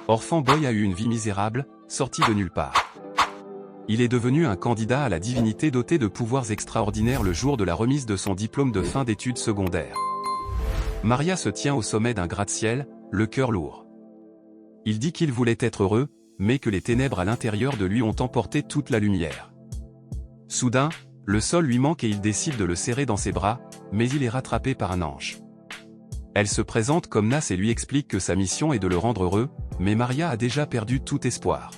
Orphan Boy a eu une vie misérable, sorti de nulle part. Il est devenu un candidat à la divinité doté de pouvoirs extraordinaires le jour de la remise de son diplôme de fin d'études secondaires. Maria se tient au sommet d'un gratte-ciel, le cœur lourd. Il dit qu'il voulait être heureux, mais que les ténèbres à l'intérieur de lui ont emporté toute la lumière. Soudain, le sol lui manque et il décide de le serrer dans ses bras, mais il est rattrapé par un ange. Elle se présente comme Nas et lui explique que sa mission est de le rendre heureux, mais Maria a déjà perdu tout espoir.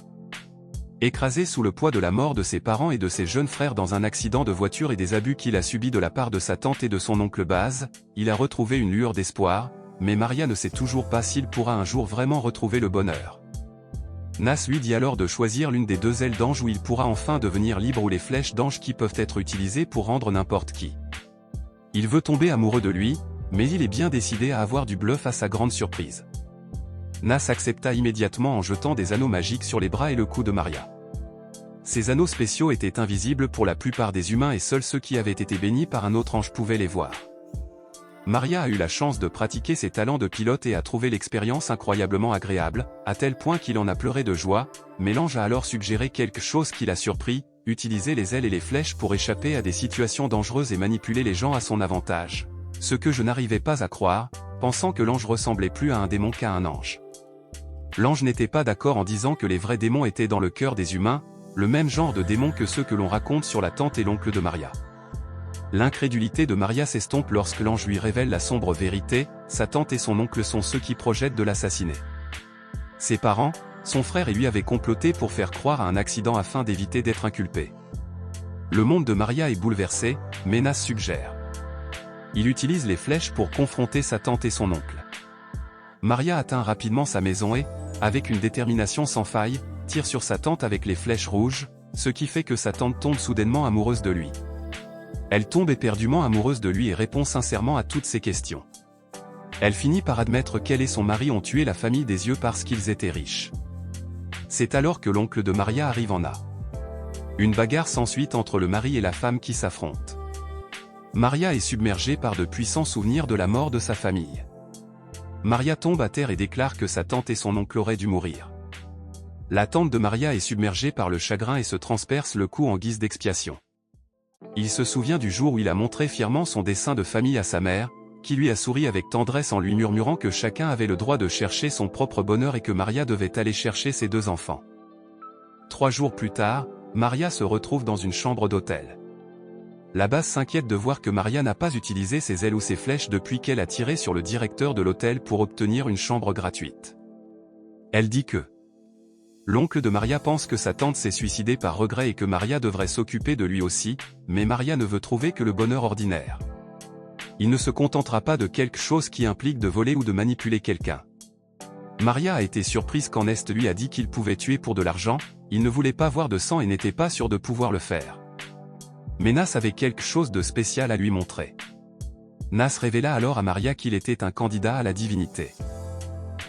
Écrasé sous le poids de la mort de ses parents et de ses jeunes frères dans un accident de voiture et des abus qu'il a subis de la part de sa tante et de son oncle Baz, il a retrouvé une lueur d'espoir, mais Maria ne sait toujours pas s'il pourra un jour vraiment retrouver le bonheur. Nas lui dit alors de choisir l'une des deux ailes d'ange où il pourra enfin devenir libre ou les flèches d'ange qui peuvent être utilisées pour rendre n'importe qui. Il veut tomber amoureux de lui, mais il est bien décidé à avoir du bluff à sa grande surprise. Nas accepta immédiatement en jetant des anneaux magiques sur les bras et le cou de Maria. Ces anneaux spéciaux étaient invisibles pour la plupart des humains et seuls ceux qui avaient été bénis par un autre ange pouvaient les voir. Maria a eu la chance de pratiquer ses talents de pilote et a trouvé l'expérience incroyablement agréable, à tel point qu'il en a pleuré de joie, mais l'ange a alors suggéré quelque chose qui l'a surpris, utiliser les ailes et les flèches pour échapper à des situations dangereuses et manipuler les gens à son avantage. Ce que je n'arrivais pas à croire, pensant que l'ange ressemblait plus à un démon qu'à un ange. L'ange n'était pas d'accord en disant que les vrais démons étaient dans le cœur des humains, le même genre de démons que ceux que l'on raconte sur la tante et l'oncle de Maria. L'incrédulité de Maria s'estompe lorsque l'ange lui révèle la sombre vérité, sa tante et son oncle sont ceux qui projettent de l'assassiner. Ses parents, son frère et lui avaient comploté pour faire croire à un accident afin d'éviter d'être inculpés. Le monde de Maria est bouleversé, mais Nas suggère. Il utilise les flèches pour confronter sa tante et son oncle. Maria atteint rapidement sa maison et, avec une détermination sans faille, tire sur sa tante avec les flèches rouges, ce qui fait que sa tante tombe soudainement amoureuse de lui. Elle tombe éperdument amoureuse de lui et répond sincèrement à toutes ses questions. Elle finit par admettre qu'elle et son mari ont tué la famille des yeux parce qu'ils étaient riches. C'est alors que l'oncle de Maria arrive en a. Une bagarre s'ensuit entre le mari et la femme qui s'affrontent. Maria est submergée par de puissants souvenirs de la mort de sa famille. Maria tombe à terre et déclare que sa tante et son oncle auraient dû mourir. La tante de Maria est submergée par le chagrin et se transperce le cou en guise d'expiation. Il se souvient du jour où il a montré fièrement son dessin de famille à sa mère, qui lui a souri avec tendresse en lui murmurant que chacun avait le droit de chercher son propre bonheur et que Maria devait aller chercher ses deux enfants. 3 jours plus tard, Maria se retrouve dans une chambre d'hôtel. La base s'inquiète de voir que Maria n'a pas utilisé ses ailes ou ses flèches depuis qu'elle a tiré sur le directeur de l'hôtel pour obtenir une chambre gratuite. Elle dit que l'oncle de Maria pense que sa tante s'est suicidée par regret et que Maria devrait s'occuper de lui aussi, mais Maria ne veut trouver que le bonheur ordinaire. Il ne se contentera pas de quelque chose qui implique de voler ou de manipuler quelqu'un. Maria a été surprise quand Nest lui a dit qu'il pouvait tuer pour de l'argent, il ne voulait pas voir de sang et n'était pas sûr de pouvoir le faire. Mais Nas avait quelque chose de spécial à lui montrer. Nas révéla alors à Maria qu'il était un candidat à la divinité.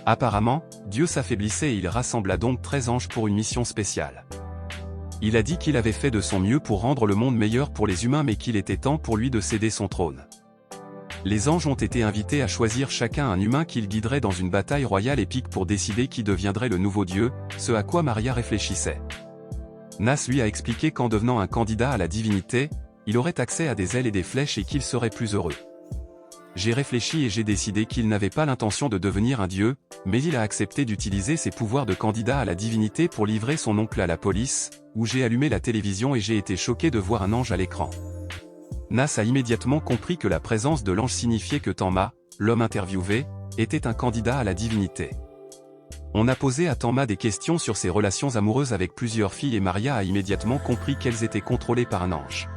Apparemment, Dieu s'affaiblissait et il rassembla donc 13 anges pour une mission spéciale. Il a dit qu'il avait fait de son mieux pour rendre le monde meilleur pour les humains mais qu'il était temps pour lui de céder son trône. Les anges ont été invités à choisir chacun un humain qu'ils guideraient dans une bataille royale épique pour décider qui deviendrait le nouveau Dieu, ce à quoi Maria réfléchissait. Nas lui a expliqué qu'en devenant un candidat à la divinité, il aurait accès à des ailes et des flèches et qu'il serait plus heureux. J'ai réfléchi et j'ai décidé qu'il n'avait pas l'intention de devenir un dieu, mais il a accepté d'utiliser ses pouvoirs de candidat à la divinité pour livrer son oncle à la police, où j'ai allumé la télévision et j'ai été choqué de voir un ange à l'écran. Nas a immédiatement compris que la présence de l'ange signifiait que Tanma, l'homme interviewé, était un candidat à la divinité. On a posé à Tanma des questions sur ses relations amoureuses avec plusieurs filles et Maria a immédiatement compris qu'elles étaient contrôlées par un ange.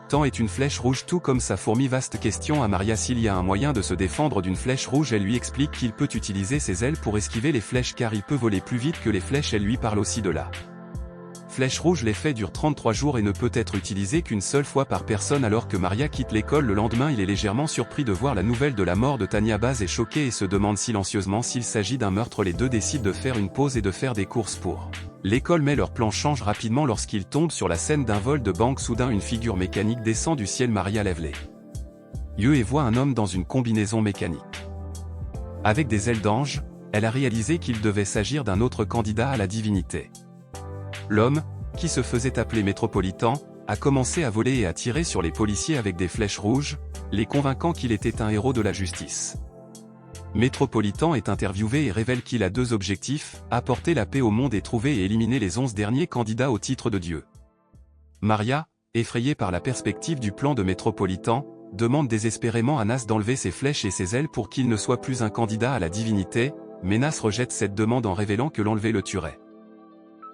Tan est une flèche rouge tout comme sa fourmi. Vaste question à Maria s'il y a un moyen de se défendre d'une flèche rouge. Elle lui explique qu'il peut utiliser ses ailes pour esquiver les flèches car il peut voler plus vite que les flèches. Elle lui parle aussi de la flèche rouge. L'effet dure 33 jours et ne peut être utilisé qu'une seule fois par personne. Alors que Maria quitte l'école le lendemain, il est légèrement surpris de voir la nouvelle de la mort de Tanya. Baz est choqué et se demande silencieusement s'il s'agit d'un meurtre. Les deux décident de faire une pause et de faire des courses pour l'école, mais leur plan change rapidement lorsqu'ils tombent sur la scène d'un vol de banque. Soudain une figure mécanique descend du ciel. Maria lève les yeux et voit un homme dans une combinaison mécanique. Avec des ailes d'ange, elle a réalisé qu'il devait s'agir d'un autre candidat à la divinité. L'homme, qui se faisait appeler Métropolitan, a commencé à voler et à tirer sur les policiers avec des flèches rouges, les convainquant qu'il était un héros de la justice. Métropolitan est interviewé et révèle qu'il a deux objectifs, apporter la paix au monde et trouver et éliminer les 11 derniers candidats au titre de Dieu. Maria, effrayée par la perspective du plan de Métropolitan, demande désespérément à Nas d'enlever ses flèches et ses ailes pour qu'il ne soit plus un candidat à la divinité, mais Nas rejette cette demande en révélant que l'enlever le tuerait.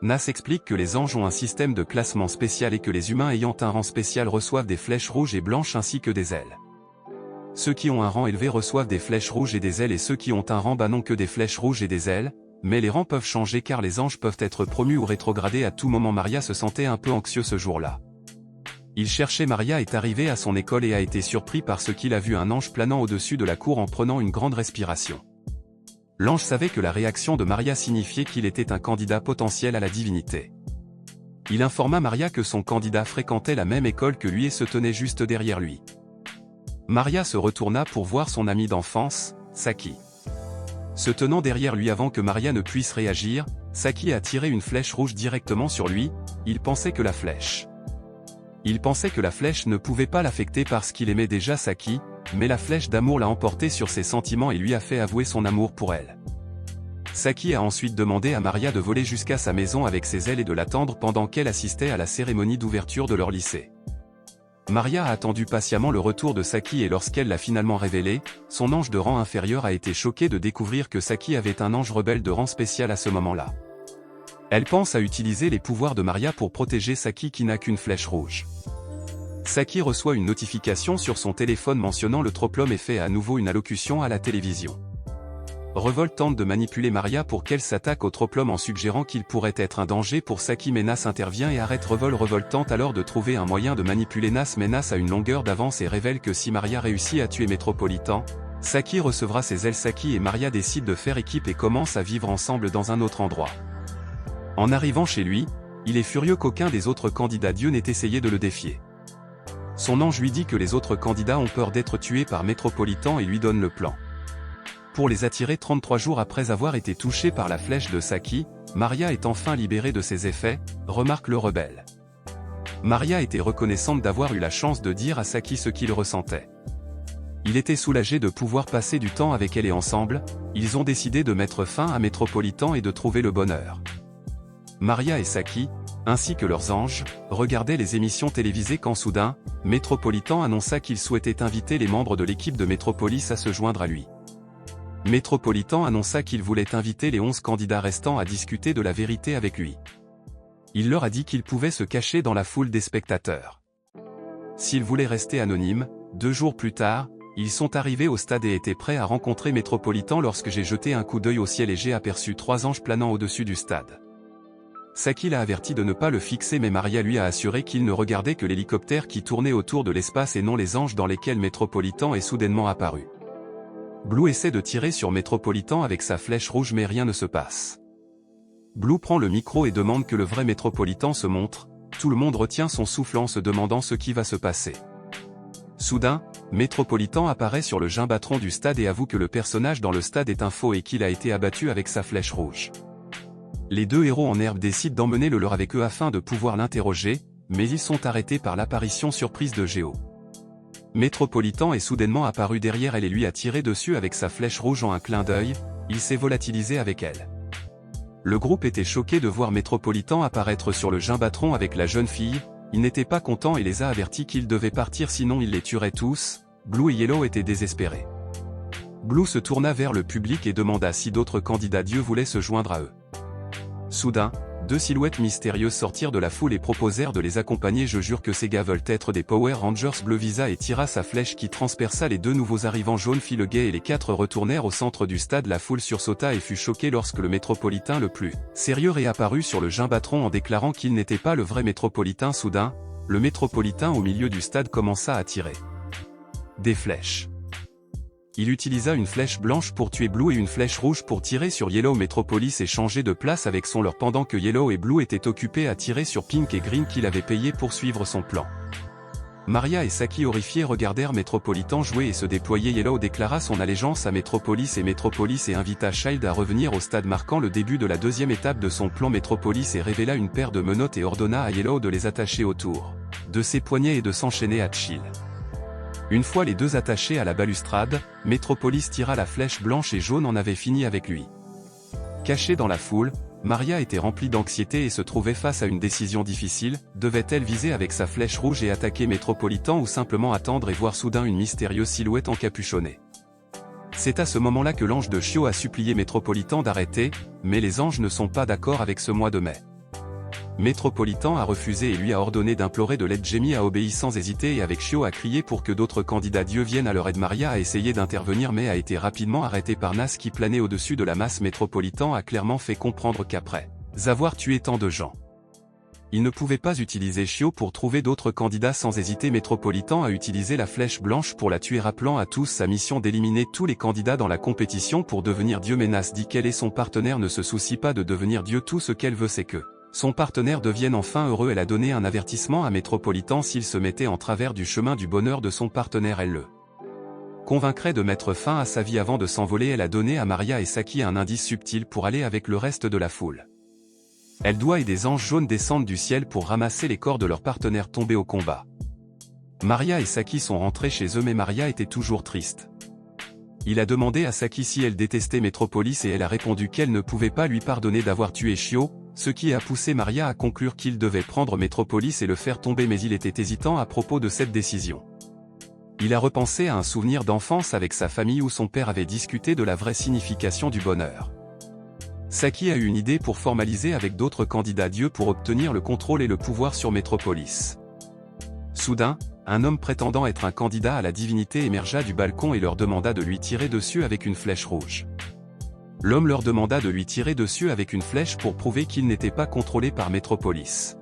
Nas explique que les anges ont un système de classement spécial et que les humains ayant un rang spécial reçoivent des flèches rouges et blanches ainsi que des ailes. Ceux qui ont un rang élevé reçoivent des flèches rouges et des ailes et ceux qui ont un rang bas n'ont que des flèches rouges et des ailes, mais les rangs peuvent changer car les anges peuvent être promus ou rétrogradés à tout moment. Maria se sentait un peu anxieux ce jour-là. Il cherchait Maria est arrivé à son école et a été surpris par ce qu'il a vu un ange planant au-dessus de la cour en prenant une grande respiration. L'ange savait que la réaction de Maria signifiait qu'il était un candidat potentiel à la divinité. Il informa Maria que son candidat fréquentait la même école que lui et se tenait juste derrière lui. Maria se retourna pour voir son ami d'enfance, Saki. Se tenant derrière lui avant que Maria ne puisse réagir, Saki a tiré une flèche rouge directement sur lui, il pensait que la flèche ne pouvait pas l'affecter parce qu'il aimait déjà Saki, mais la flèche d'amour l'a emporté sur ses sentiments et lui a fait avouer son amour pour elle. Saki a ensuite demandé à Maria de voler jusqu'à sa maison avec ses ailes et de l'attendre pendant qu'elle assistait à la cérémonie d'ouverture de leur lycée. Maria a attendu patiemment le retour de Saki et lorsqu'elle l'a finalement révélé, son ange de rang inférieur a été choqué de découvrir que Saki avait un ange rebelle de rang spécial à ce moment-là. Elle pense à utiliser les pouvoirs de Maria pour protéger Saki qui n'a qu'une flèche rouge. Saki reçoit une notification sur son téléphone mentionnant le Troplum et fait à nouveau une allocution à la télévision. Revol tente de manipuler Maria pour qu'elle s'attaque au Troplum en suggérant qu'il pourrait être un danger pour Saki mais Nas intervient et arrête Revol. Revol tente alors de trouver un moyen de manipuler Nas mais Nas a une longueur d'avance et révèle que si Maria réussit à tuer Métropolitan, Saki recevra ses ailes. Saki et Maria décident de faire équipe et commencent à vivre ensemble dans un autre endroit. En arrivant chez lui, il est furieux qu'aucun des autres candidats Dieu n'ait essayé de le défier. Son ange lui dit que les autres candidats ont peur d'être tués par Métropolitan et lui donne le plan. Pour les attirer 33 jours après avoir été touchés par la flèche de Saki, Maria est enfin libérée de ses effets, remarque le rebelle. Maria était reconnaissante d'avoir eu la chance de dire à Saki ce qu'il ressentait. Il était soulagé de pouvoir passer du temps avec elle et ensemble, ils ont décidé de mettre fin à Métropolitan et de trouver le bonheur. Maria et Saki, ainsi que leurs anges, regardaient les émissions télévisées quand soudain, Métropolitan annonça qu'il souhaitait inviter les membres de l'équipe de Métropolis à se joindre à lui. Métropolitan annonça qu'il voulait inviter les 11 candidats restants à discuter de la vérité avec lui. Il leur a dit qu'ils pouvaient se cacher dans la foule des spectateurs. S'ils voulaient rester anonymes, 2 jours plus tard, ils sont arrivés au stade et étaient prêts à rencontrer Métropolitan lorsque j'ai jeté un coup d'œil au ciel et j'ai aperçu 3 anges planant au-dessus du stade. Saki l'a averti de ne pas le fixer mais Maria lui a assuré qu'il ne regardait que l'hélicoptère qui tournait autour de l'espace et non les anges dans lesquels Métropolitan est soudainement apparu. Blue essaie de tirer sur Métropolitan avec sa flèche rouge mais rien ne se passe. Blue prend le micro et demande que le vrai Métropolitan se montre, tout le monde retient son souffle en se demandant ce qui va se passer. Soudain, Métropolitan apparaît sur le jumbotron du stade et avoue que le personnage dans le stade est un faux et qu'il a été abattu avec sa flèche rouge. Les 2 héros en herbe décident d'emmener le leur avec eux afin de pouvoir l'interroger, mais ils sont arrêtés par l'apparition surprise de Géo. Métropolitan est soudainement apparu derrière elle et lui a tiré dessus avec sa flèche rouge en un clin d'œil, il s'est volatilisé avec elle. Le groupe était choqué de voir Métropolitan apparaître sur le jumbotron avec la jeune fille, il n'était pas content et les a avertis qu'ils devaient partir sinon il les tuerait tous. Blue et Yellow étaient désespérés. Blue se tourna vers le public et demanda si d'autres candidats Dieu voulaient se joindre à eux. Soudain, 2 silhouettes mystérieuses sortirent de la foule et proposèrent de les accompagner. Je jure que ces gars veulent être des Power Rangers. Bleu visa et tira sa flèche qui transperça les 2 nouveaux arrivants. Jaune fit le guet et les 4 retournèrent au centre du stade. La foule sursauta et fut choquée lorsque le Métropolitain le plus sérieux réapparut sur le jumbotron en déclarant qu'il n'était pas le vrai Métropolitain. Soudain, le Métropolitain au milieu du stade commença à tirer des flèches. Il utilisa une flèche blanche pour tuer Blue et une flèche rouge pour tirer sur Yellow. Metropolis et changé de place avec son leurre pendant que Yellow et Blue étaient occupés à tirer sur Pink et Green qu'il avait payé pour suivre son plan. Maria et Saki horrifiés regardèrent Metropolitan jouer et se déployer. Yellow déclara son allégeance à Metropolis et invita Child à revenir au stade marquant le début de la deuxième étape de son plan. Metropolis et révéla une paire de menottes et ordonna à Yellow de les attacher autour de ses poignets et de s'enchaîner à Chill. Une fois les deux attachés à la balustrade, Metropolis tira la flèche blanche et jaune en avait fini avec lui. Cachée dans la foule, Maria était remplie d'anxiété et se trouvait face à une décision difficile. Devait-elle viser avec sa flèche rouge et attaquer Metropolitan ou simplement attendre et voir soudain une mystérieuse silhouette encapuchonnée? C'est à ce moment-là que l'ange de Shio a supplié Metropolitan d'arrêter, mais les anges ne sont pas d'accord avec ce mois de mai. Metropolitan a refusé et lui a ordonné d'implorer de l'aide. Jamie a obéi sans hésiter et avec Shio a crié pour que d'autres candidats dieux viennent à leur aide. Maria a essayé d'intervenir mais a été rapidement arrêtée par Nas qui planait au-dessus de la masse. Metropolitan a clairement fait comprendre qu'après avoir tué tant de gens, il ne pouvait pas utiliser Shio pour trouver d'autres candidats. Sans hésiter, Metropolitan a utilisé la flèche blanche pour la tuer, rappelant à tous sa mission d'éliminer tous les candidats dans la compétition pour devenir dieu. Mais Nas dit qu'elle et son partenaire ne se soucient pas de devenir dieu, tout ce qu'elle veut c'est que son partenaire devienne enfin heureux. Elle a donné un avertissement à Metropolitan: s'il se mettait en travers du chemin du bonheur de son partenaire, elle le convaincrait de mettre fin à sa vie avant de s'envoler. Elle a donné à Maria et Saki un indice subtil pour aller avec le reste de la foule. Elle doit et des anges jaunes descendent du ciel pour ramasser les corps de leurs partenaires tombés au combat. Maria et Saki sont rentrés chez eux mais Maria était toujours triste. Il a demandé à Saki si elle détestait Metropolis et elle a répondu qu'elle ne pouvait pas lui pardonner d'avoir tué Shio, ce qui a poussé Maria à conclure qu'il devait prendre Metropolis et le faire tomber, mais il était hésitant à propos de cette décision. Il a repensé à un souvenir d'enfance avec sa famille où son père avait discuté de la vraie signification du bonheur. Saki a eu une idée pour formaliser avec d'autres candidats dieux pour obtenir le contrôle et le pouvoir sur Metropolis. Soudain, un homme prétendant être un candidat à la divinité émergea du balcon et leur demanda de lui tirer dessus avec une flèche rouge. L'homme leur demanda de lui tirer dessus avec une flèche pour prouver qu'il n'était pas contrôlé par Metropolis.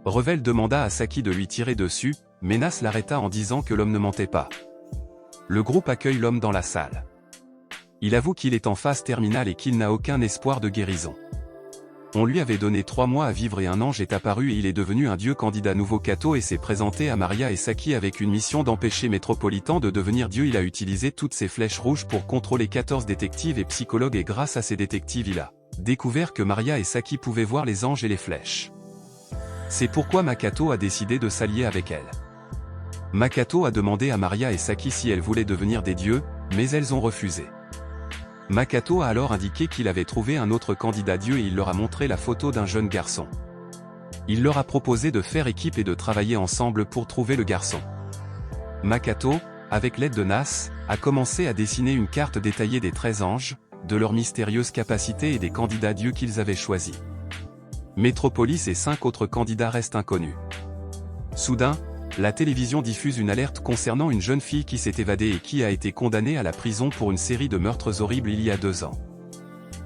Revel demanda à Saki de lui tirer dessus, mais Nas l'arrêta en disant que l'homme ne mentait pas. Le groupe accueille l'homme dans la salle. Il avoue qu'il est en phase terminale et qu'il n'a aucun espoir de guérison. On lui avait donné 3 mois à vivre et un ange est apparu et il est devenu un dieu. Candidat nouveau Kato et s'est présenté à Maria et Saki avec une mission d'empêcher Metropolitan de devenir dieu. Il a utilisé toutes ses flèches rouges pour contrôler 14 détectives et psychologues et grâce à ces détectives il a découvert que Maria et Saki pouvaient voir les anges et les flèches. C'est pourquoi Makato a décidé de s'allier avec elle. Makato a demandé à Maria et Saki si elles voulaient devenir des dieux, mais elles ont refusé. Makato a alors indiqué qu'il avait trouvé un autre candidat dieu et il leur a montré la photo d'un jeune garçon. Il leur a proposé de faire équipe et de travailler ensemble pour trouver le garçon. Makato, avec l'aide de Nas, a commencé à dessiner une carte détaillée des 13 anges, de leurs mystérieuses capacités et des candidats dieux qu'ils avaient choisis. Metropolis et 5 autres candidats restent inconnus. Soudain, la télévision diffuse une alerte concernant une jeune fille qui s'est évadée et qui a été condamnée à la prison pour une série de meurtres horribles il y a 2 ans.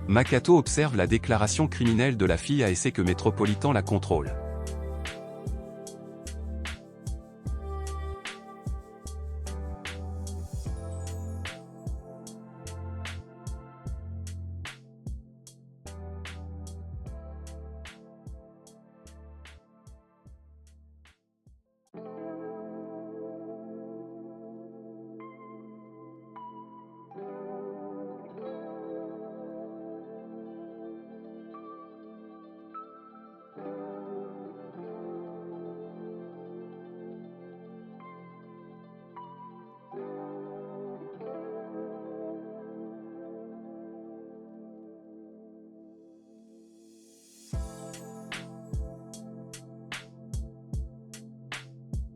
Makato observe la déclaration criminelle de la fille et sait que Metropolitan la contrôle.